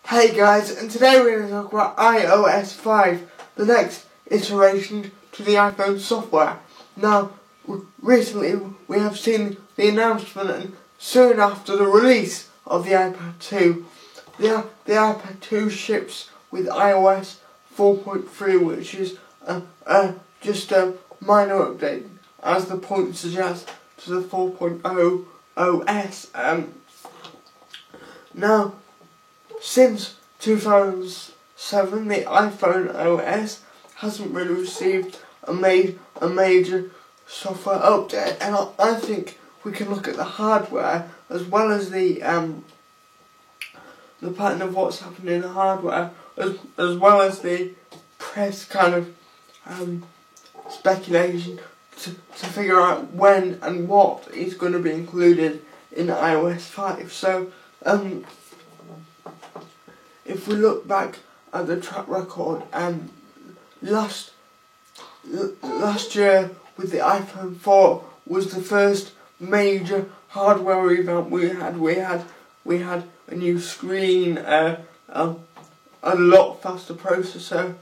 Hey guys, and today we're going to talk about iOS 5, the next iteration to the iPhone software. Now, recently we have seen the announcement, and soon after the release of the iPad 2, the iPad 2 ships with iOS 4.3, which is just a minor update, as the point suggests, to the 4.0 OS. Now, since 2007, the iPhone OS hasn't really received a major software update, and I think we can look at the hardware as well as the pattern of what's happened in the hardware, as well as the press kind of speculation to figure out when and what is going to be included in iOS 5. So, if we look back at the track record, last year with the iPhone 4 was the first major hardware revamp we had. We had a new screen, a lot faster processor.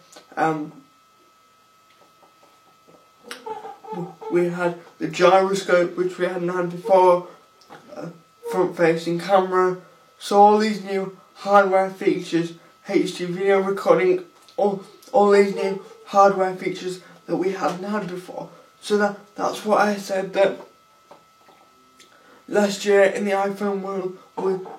We had the gyroscope, which we hadn't had before, front-facing camera. So all these new hardware features, HD video recording, all these new hardware features that we hadn't had before. So that's what I said, that last year in the iPhone world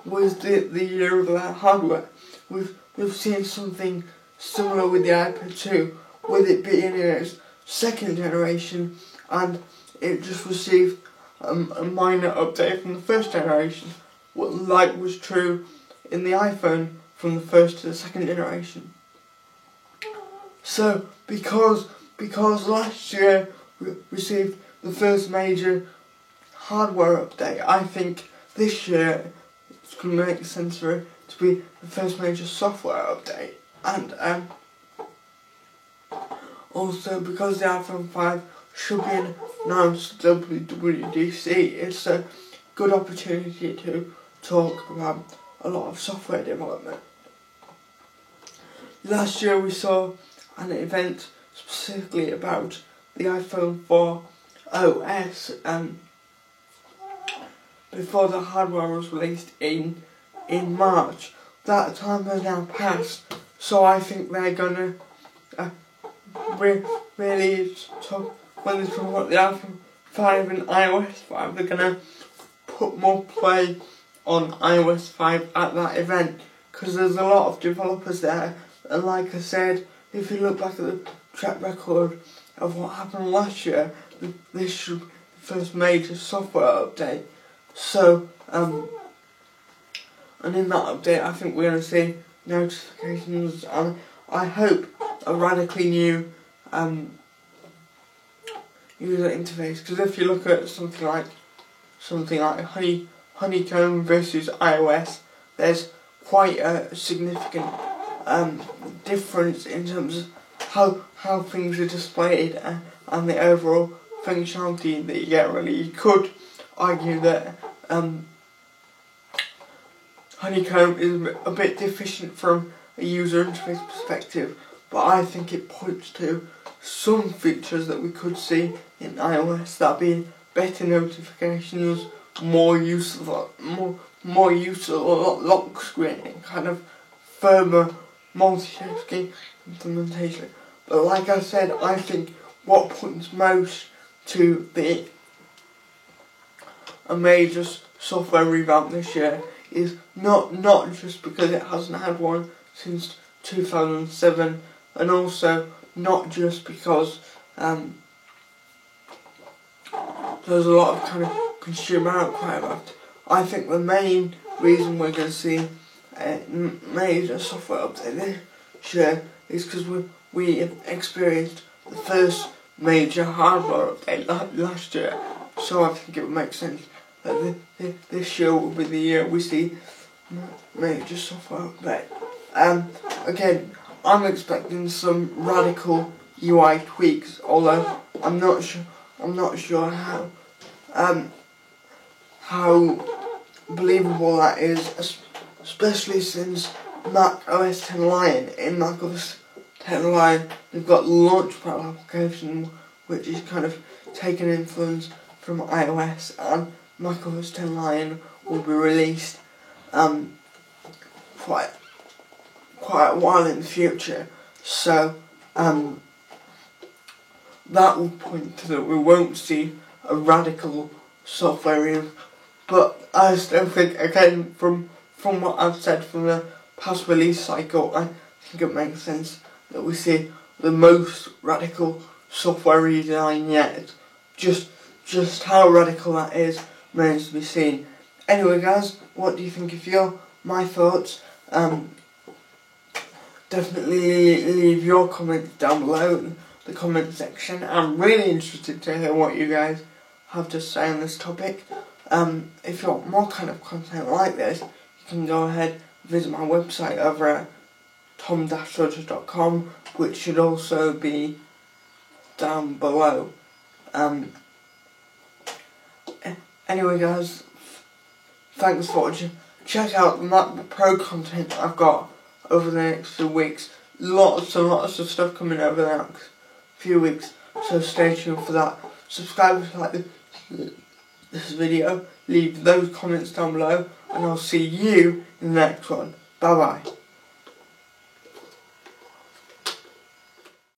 was the year of that hardware. We've seen something similar with the iPad 2, with it being in its second generation, and it just received a minor update from the first generation, like was true in the iPhone from the first to the second generation. So because last year we received the first major hardware update, I think this year it's going to make sense for it to be the first major software update. And also, because the iPhone 5 should be announced at WWDC, it's a good opportunity to talk about a lot of software development. Last year we saw an event specifically about the iPhone 4 OS, before the hardware was released in March. That time has now passed, so I think they're gonna really talk, when they talk about the iPhone 5 and iOS 5, they're gonna put more play on iOS 5 at that event, because there's a lot of developers there, and like I said, if you look back at the track record of what happened last year, this should be the first major software update. So, and in that update I think we're going to see notifications, and I hope a radically new user interface, because if you look at something like Honeycomb versus iOS, there's quite a significant difference in terms of how things are displayed and the overall functionality that you get. Really, you could argue that Honeycomb is a bit deficient from a user interface perspective, but I think it points to some features that we could see in iOS, that being better notifications, more useful lock screening, kind of firmer multitasking implementation. But like I said, I think what points most to a major software revamp this year is not just because it hasn't had one since 2007, and also not just because there's a lot of kind of consumer outcry about it. I think the main reason we're going to see a major software update this year is because we experienced the first major hardware update last year. So I think it would make sense that this year will be the year we see major software update. Again, I'm expecting some radical UI tweaks, although I'm not sure how believable that is, especially since Mac OS X Lion. In Mac OS X Lion, they've got Launchpad application, which is kind of taken influence from iOS, and Mac OS X Lion will be released quite a while in the future. So that will point to that we won't see a radical software review. But I still think, again, from what I've said from the past release cycle, I think it makes sense that we see the most radical software redesign yet. Just how radical that is remains to be seen. Anyway, guys, what do you think of my thoughts? Definitely leave your comments down below in the comment section. I'm really interested to hear what you guys have to say on this topic. If you want more kind of content like this, you can go ahead and visit my website over at tom-rogers.com, which should also be down below. Anyway, guys, thanks for watching. Check out the MacBook Pro content I've got over the next few weeks. Lots and lots of stuff coming over the next few weeks, so stay tuned for that. Subscribe if you like this video, leave those comments down below, and I'll see you in the next one. Bye bye.